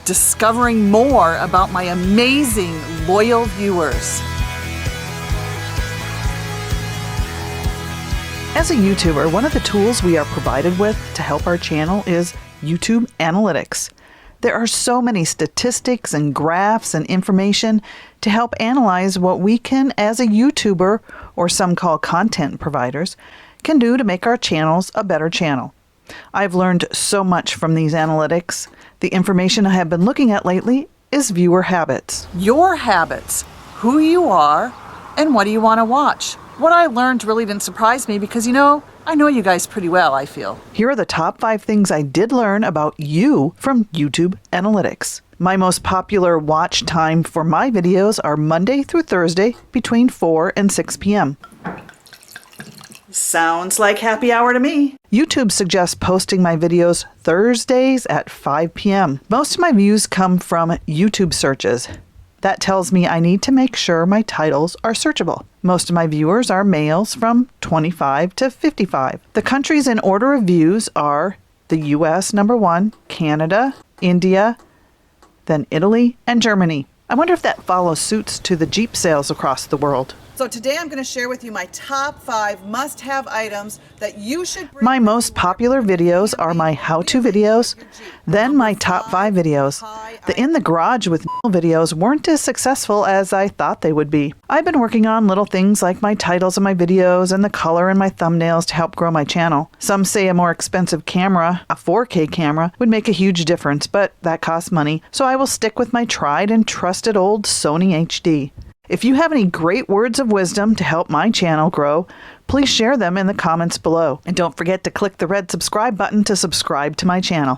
discovering more about my amazing, loyal viewers. As a YouTuber, one of the tools we are provided with to help our channel is YouTube Analytics. There are so many statistics and graphs and information to help analyze what we can, as a YouTuber, or some call content providers, can do to make our channels a better channel. I've learned so much from these analytics. The information I have been looking at lately is viewer habits. Your habits, who you are, and what do you want to watch. What I learned really didn't surprise me because, I know you guys pretty well, I feel. Here are the top 5 things I did learn about you from YouTube Analytics. My most popular watch time for my videos are Monday through Thursday between 4 and 6 p.m. Sounds like happy hour to me. YouTube suggests posting my videos Thursdays at 5 p.m. Most of my views come from YouTube searches. That tells me I need to make sure my titles are searchable. Most of my viewers are males from 25 to 55. The countries in order of views are the US number 1, Canada, India, then Italy, and Germany. I wonder if that follows suits to the Jeep sales across the world. So today I'm going to share with you my top 5 must-have items that you should bring. My most popular videos are my how-to videos, then my top 5 videos. The In the Garage with videos weren't as successful as I thought they would be. I've been working on little things like my titles of my videos and the color in my thumbnails to help grow my channel. Some say a more expensive camera, a 4K camera, would make a huge difference, but that costs money, so I will stick with my tried and trusted old Sony HD. If you have any great words of wisdom to help my channel grow, please share them in the comments below. And don't forget to click the red subscribe button to subscribe to my channel.